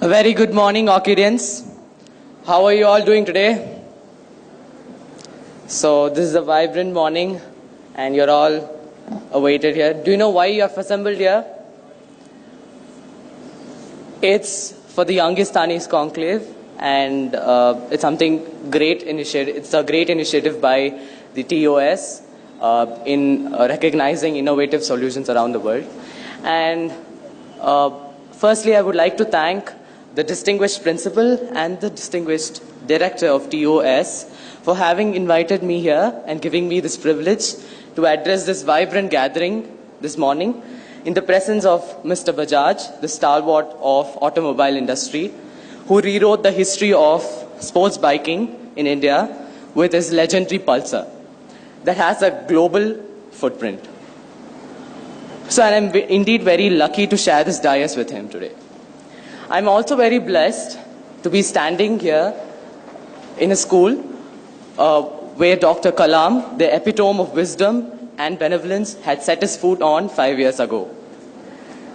A very good morning, Orchidians. How are you all doing today? So this is a vibrant morning and you're all awaited here. Do you know why you have assembled here? It's for the Youngestanis Conclave, and it's something great initiative. It's a great initiative by the TOS in recognizing innovative solutions around the world. And firstly, I would like to thank the distinguished principal and the distinguished director of TOS for having invited me here and giving me this privilege to address this vibrant gathering this morning in the presence of Mr. Bajaj, the stalwart of automobile industry, who rewrote the history of sports biking in India with his legendary Pulsar that has a global footprint. So I'm indeed very lucky to share this dais with him today. I'm also very blessed to be standing here in a school where Dr. Kalam, the epitome of wisdom and benevolence, had set his foot on 5 years ago.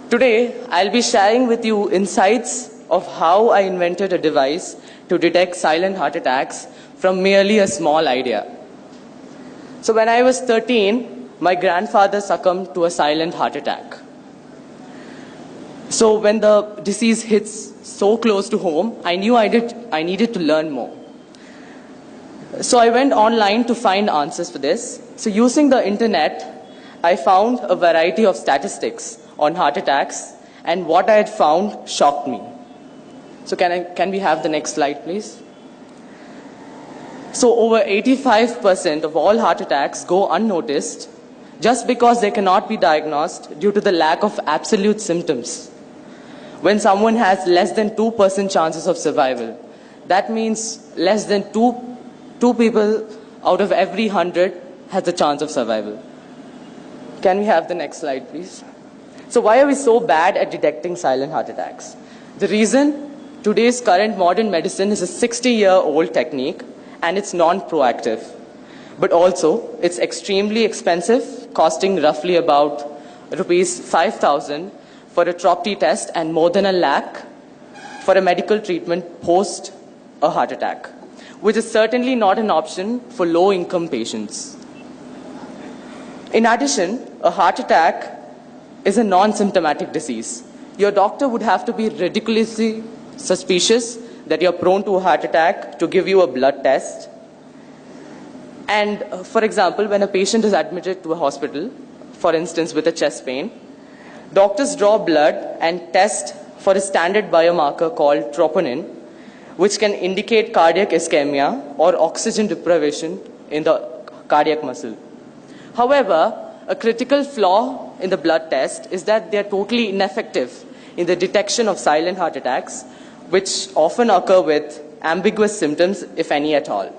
Today, I'll be sharing with you insights of how I invented a device to detect silent heart attacks from merely a small idea. So when I was 13, my grandfather succumbed to a silent heart attack. So when the disease hits so close to home, I knew I needed to learn more. So I went online to find answers for this. So using the internet, I found a variety of statistics on heart attacks, and what I had found shocked me. So can we have the next slide, please? So over 85% of all heart attacks go unnoticed just because they cannot be diagnosed due to the lack of absolute symptoms. When someone has less than 2% chances of survival, that means less than two people out of every 100 has a chance of survival. Can we have the next slide, please? So why are we so bad at detecting silent heart attacks? The reason: today's current modern medicine is a 60-year-old technique and it's non-proactive. But also, it's extremely expensive, costing roughly about rupees 5,000 for a TROP-T test and more than 1 lakh for a medical treatment post a heart attack, which is certainly not an option for low-income patients. In addition, a heart attack is a non-symptomatic disease. Your doctor would have to be ridiculously suspicious that you're prone to a heart attack to give you a blood test. And for example, when a patient is admitted to a hospital, for instance with a chest pain, doctors draw blood and test for a standard biomarker called troponin, which can indicate cardiac ischemia or oxygen deprivation in the cardiac muscle. However, a critical flaw in the blood test is that they are totally ineffective in the detection of silent heart attacks, which often occur with ambiguous symptoms, if any at all.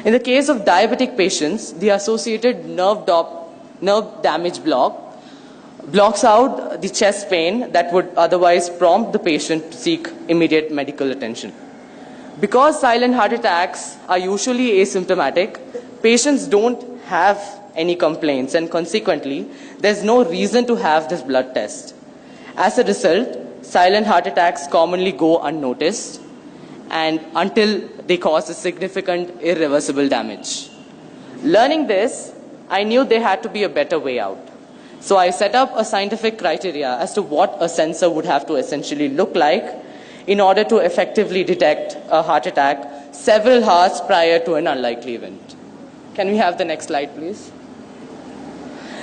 In the case of diabetic patients, the associated nerve damage blocks out the chest pain that would otherwise prompt the patient to seek immediate medical attention. Because silent heart attacks are usually asymptomatic, patients don't have any complaints, and consequently, there's no reason to have this blood test. As a result, silent heart attacks commonly go unnoticed and until they cause a significant irreversible damage. Learning this, I knew there had to be a better way out. So I set up a scientific criteria as to what a sensor would have to essentially look like in order to effectively detect a heart attack several hours prior to an unlikely event. Can we have the next slide, please?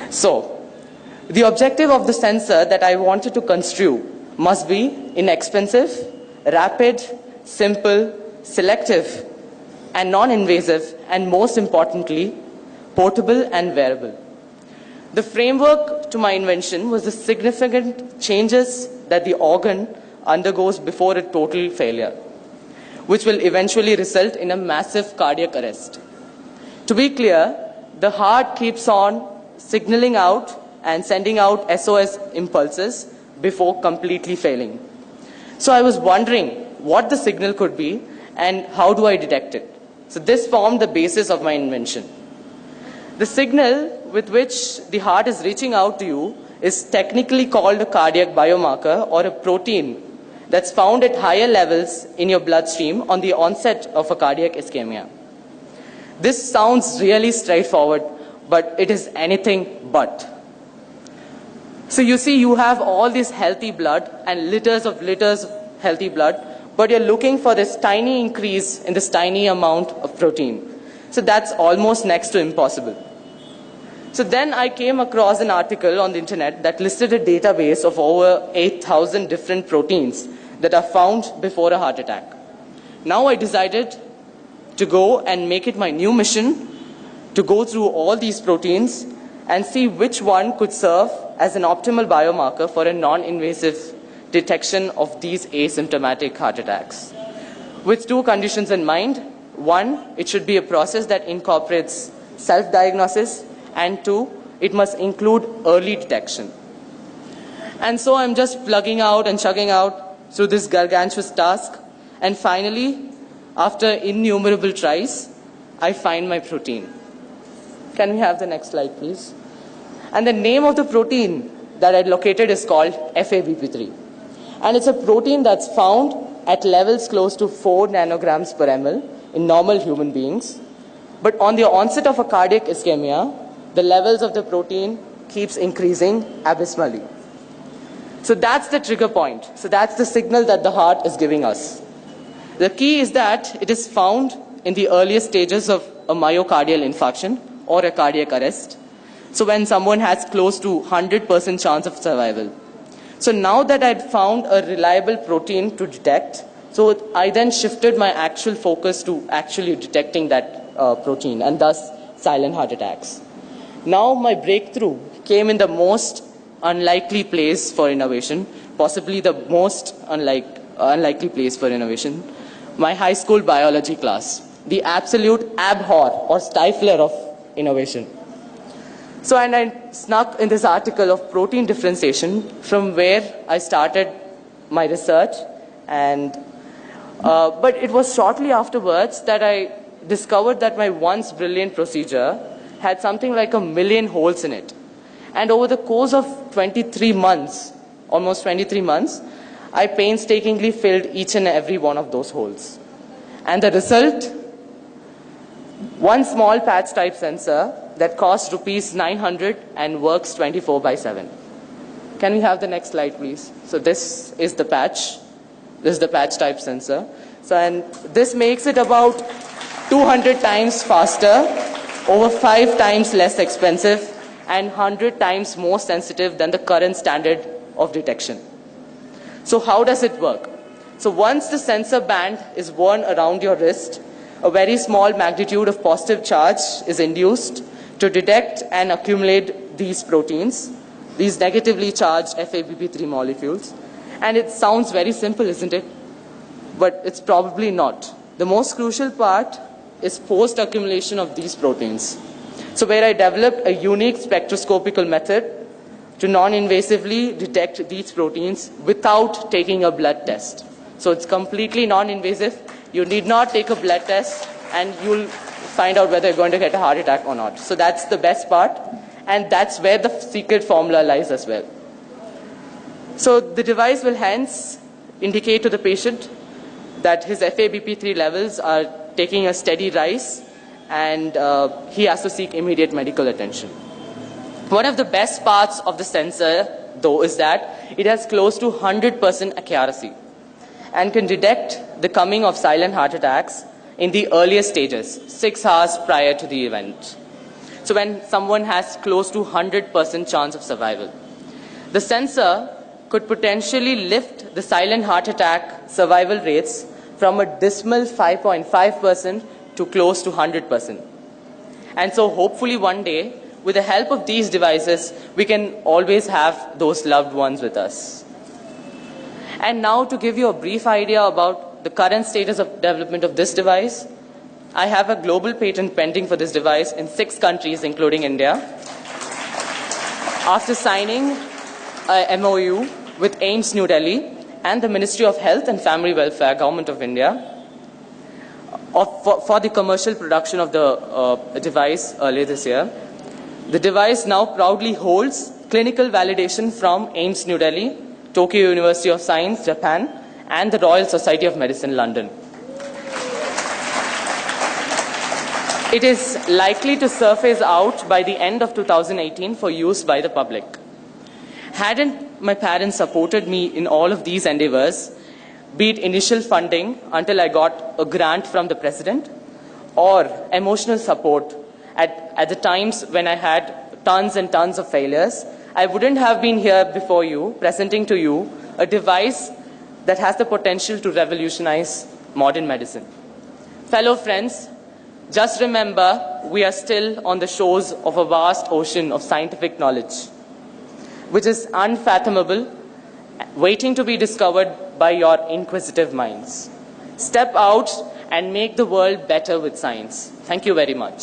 So, the objective of the sensor that I wanted to construe must be inexpensive, rapid, simple, selective, and non-invasive, and most importantly, portable and wearable. The framework to my invention was the significant changes that the organ undergoes before a total failure, which will eventually result in a massive cardiac arrest. To be clear, the heart keeps on signaling out and sending out SOS impulses before completely failing. So I was wondering what the signal could be and how do I detect it. So this formed the basis of my invention. The signal with which the heart is reaching out to you is technically called a cardiac biomarker or a protein that's found at higher levels in your bloodstream on the onset of a cardiac ischemia. This sounds really straightforward, but it is anything but. So you see, you have all this healthy blood and liters of healthy blood, but you're looking for this tiny increase in this tiny amount of protein. So that's almost next to impossible. So then I came across an article on the internet that listed a database of over 8,000 different proteins that are found before a heart attack. Now I decided to go and make it my new mission to go through all these proteins and see which one could serve as an optimal biomarker for a non-invasive detection of these asymptomatic heart attacks. With two conditions in mind. One, it should be a process that incorporates self-diagnosis, and two, it must include early detection. And so I'm just plugging out and chugging out through this gargantuous task, and finally, after innumerable tries, I find my protein. Can we have the next slide, please? And the name of the protein that I located is called FABP3. And it's a protein that's found at levels close to 4 nanograms per ml in normal human beings. But on the onset of a cardiac ischemia, the levels of the protein keeps increasing abysmally. So that's the trigger point. So that's the signal that the heart is giving us. The key is that it is found in the earliest stages of a myocardial infarction or a cardiac arrest. So when someone has close to 100% chance of survival. So now that I'd found a reliable protein to detect, so I then shifted my actual focus to actually detecting that protein, and thus silent heart attacks. Now my breakthrough came in the most unlikely place for innovation, possibly the most unlikely place for innovation, my high school biology class, the absolute abhor or stifler of innovation. So, and I snuck in this article of protein differentiation from where I started my research, and but it was shortly afterwards that I discovered that my once brilliant procedure had something like 1 million holes in it. And over the course of 23 months, almost 23 months, I painstakingly filled each and every one of those holes. And the result? One small patch type sensor that costs rupees 900 and works 24/7. Can we have the next slide, please? So this is the patch. This is the patch type sensor. So, and this makes it about 200 times faster, over 5 times less expensive, and 100 times more sensitive than the current standard of detection. So how does it work? So once the sensor band is worn around your wrist, a very small magnitude of positive charge is induced to detect and accumulate these proteins, these negatively charged FABP3 molecules. And it sounds very simple, isn't it? But it's probably not. The most crucial part is post-accumulation of these proteins. So where I developed a unique spectroscopical method to non-invasively detect these proteins without taking a blood test. So it's completely non-invasive. You need not take a blood test, and you'll find out whether you're going to get a heart attack or not. So that's the best part, and that's where the secret formula lies as well. So the device will hence indicate to the patient that his FABP3 levels are taking a steady rise, and he has to seek immediate medical attention. One of the best parts of the sensor, though, is that it has close to 100% accuracy and can detect the coming of silent heart attacks in the earliest stages, 6 hours prior to the event. So when someone has close to 100% chance of survival. The sensor could potentially lift the silent heart attack survival rates from a dismal 5.5% to close to 100%. And so hopefully one day, with the help of these devices, we can always have those loved ones with us. And now to give you a brief idea about the current status of development of this device, I have a global patent pending for this device in 6 countries, including India. After signing a MOU with AIIMS New Delhi and the Ministry of Health and Family Welfare, Government of India, for the commercial production of the device earlier this year. The device now proudly holds clinical validation from AIIMS New Delhi, Tokyo University of Science, Japan, and the Royal Society of Medicine, London. It is likely to surface out by the end of 2018 for use by the public. Hadn't my parents supported me in all of these endeavors, be it initial funding until I got a grant from the president, or emotional support at the times when I had tons and tons of failures, I wouldn't have been here before you, presenting to you a device that has the potential to revolutionize modern medicine. Fellow friends, just remember, we are still on the shores of a vast ocean of scientific knowledge, which is unfathomable, waiting to be discovered by your inquisitive minds. Step out and make the world better with science. Thank you very much.